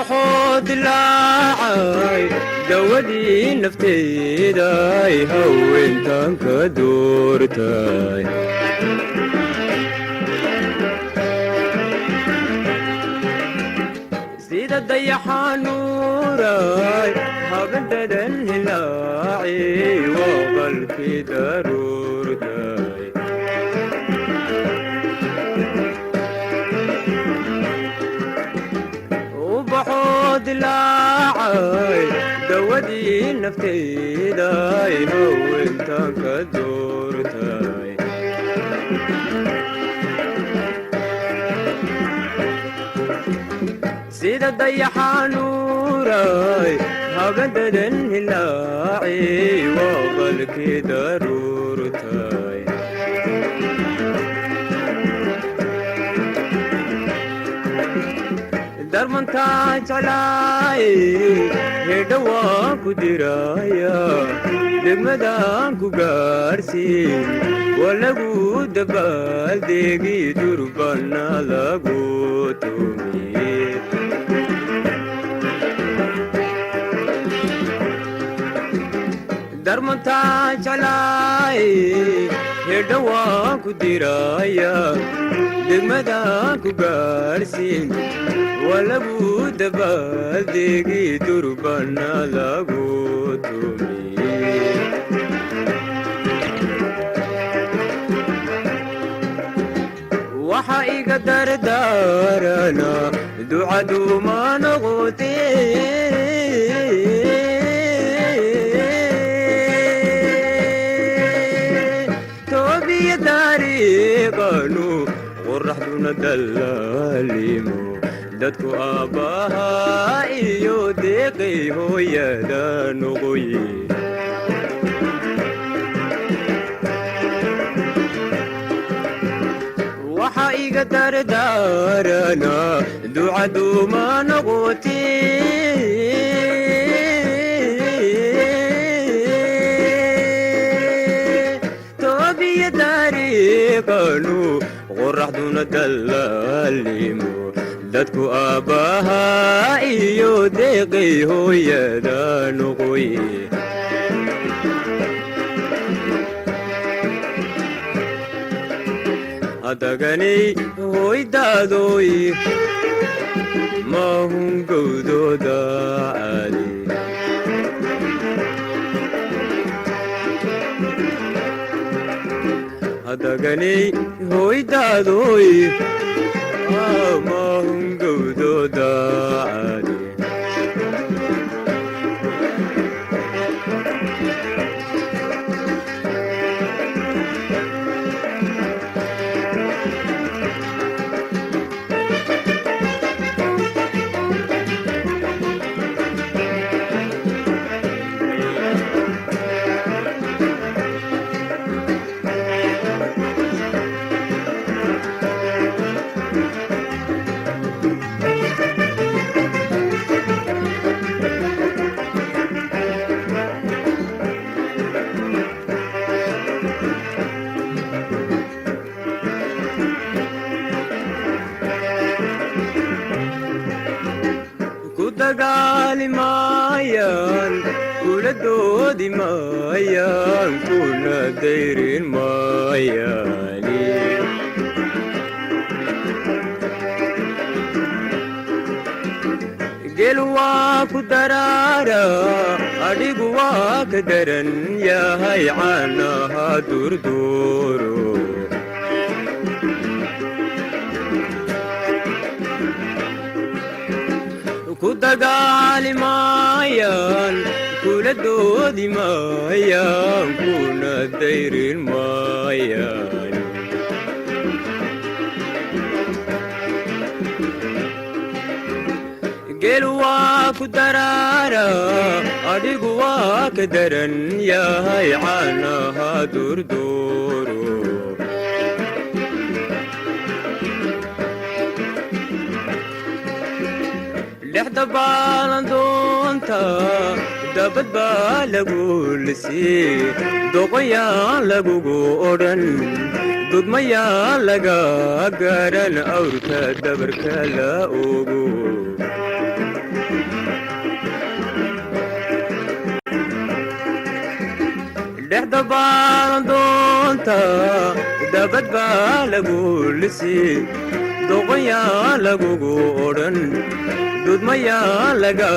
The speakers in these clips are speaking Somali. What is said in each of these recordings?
وبحوض اللاعي دودي نفتي داي هوين تانك دورتاي زيد الضيحة نوراي هابن الهلاعي وغلقي ضرورتاي وبحوض اللاعي دودي نفتي داي هوين تانك دورتاي زيد الضيحة نوراي هابن الهلاعي وغلقي ضرورتاي درمن تاج علاي هدوا كدرايا دمدان كغارسي ولغو دبال ديغي دربنا لغو تومي درمن تاج علاي هدوا كدرايا دمدان كغارسي ولبو دبال ديغي دربنا لغو تومي وحايق دردارنا دعدو ما نغوتي توبي داري قانو ورح دون دلاليمو dadku aabbaha iyo deeqay hooyada noqoye waxa iga dardaarana ducadu ma noqoti toobiya dariiqanu qoraxduna dallaalimo dadku aabbaha iyo deeqay hooyada noqoye hadaganay hooydaadoy mahun gowdooda caali hadaganay hooydaadoy mahun gowdooda caali dagaali maayaan kula doodi maayaan kuna dayrin maayaani gel waa ku daraara adhigu waa ka daran yahay caanaha durduuro ku dagaali maayaan kula doodi maayaan kuna dayrin maayaan gel waa ku daraara adhigu waa ka daran yahay caanaha durduuro dhexda baalan doonta dabad baa lagu lisii doqoyaan lagugu odhan dudmayaan laga garan awrka dabarka la ogo lexda baalan doonta dabad baa lagu lisi doqoyaa lagugu odhan dudmayaa laga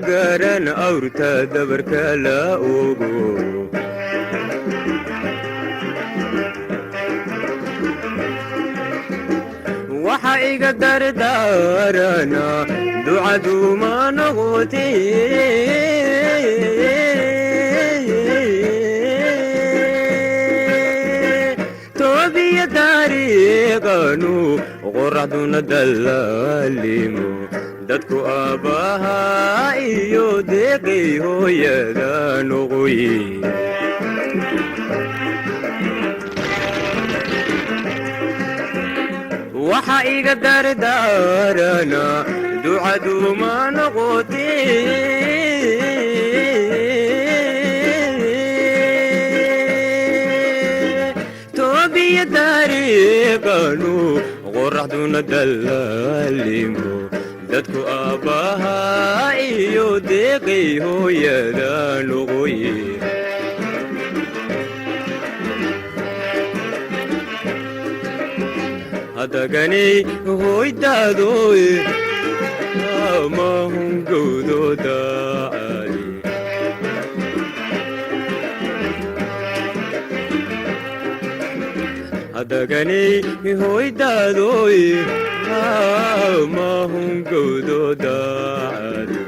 garan awrta dabarka la ogo waxa iga dardaarana ducaduma noqote toobiya dariiqanu qoraxduna dallaalimo dadku aabbahaa iyo deeqay hooyada noqoye waxa iga dardaarana ducaduma noqote toobiya dariiqanu qoraxduna dallaalimo dadku aabbahaa iyo deeqay hooyada noqoye hadaganay hoydaadoy amahungowdoodaali hadaganay hoydaadoy amahungowdoodaali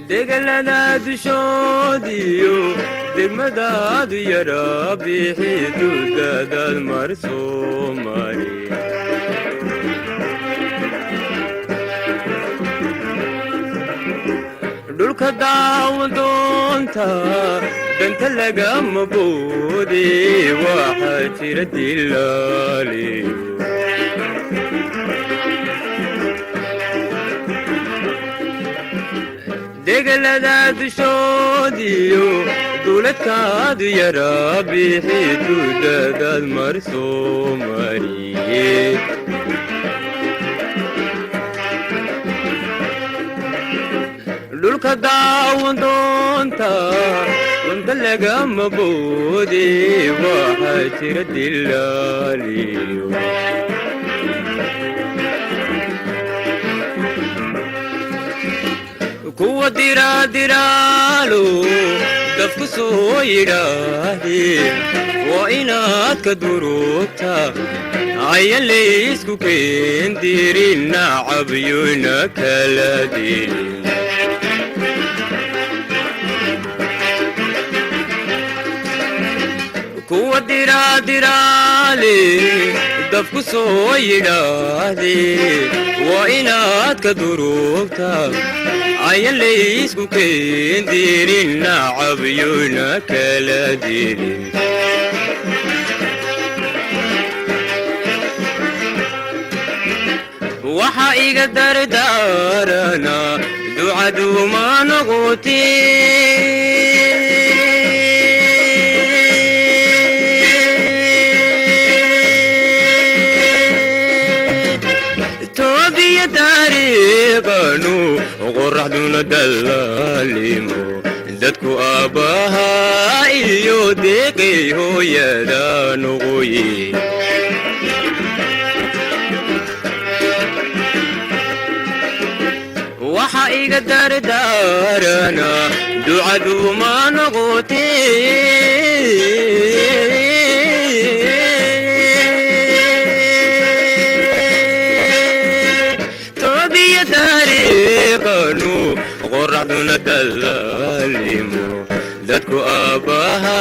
degalada dushoodiyo degmadaadu yara bixi dudadaad mar soomali dhulka daawan doonta danta lagama boode waxaa jira dilaaliyo degalada dushoodiyo duuladkaadu yara bixi dudadaad mar soomaliye dhulka daawan doonta danta lagama boode waxaa jira dilaaliyo kuwa diraadiraalo dafku soo yidhaahdeen waa inaad ka durugta ayan laysku keendirin nacabyona kala dilin kuwa diraadiraale dafku soo yidhaahdeen waa inaad ka durugta ayan laysku keendirin nacabyona kala dilin waxa iga dardaarana ducaduma noqote toobiya dariiqanu qoraxduna dallaalimo dadku aabbahaa iyo deeqay hooyada noqoye waxa iga dardaarana ducaduma noqote dariiqanu qoraxduna dallaalimo dadku aabbaha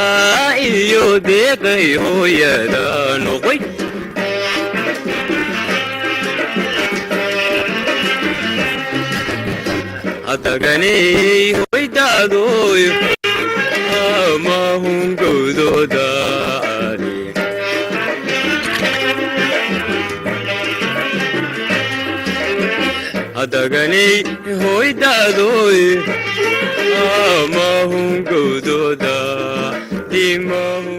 iyo deeqay hooyada noqoy hadaganay hoydaadoy amahungowdooda hadaganay hoydaadoy amahungowdooda dimahu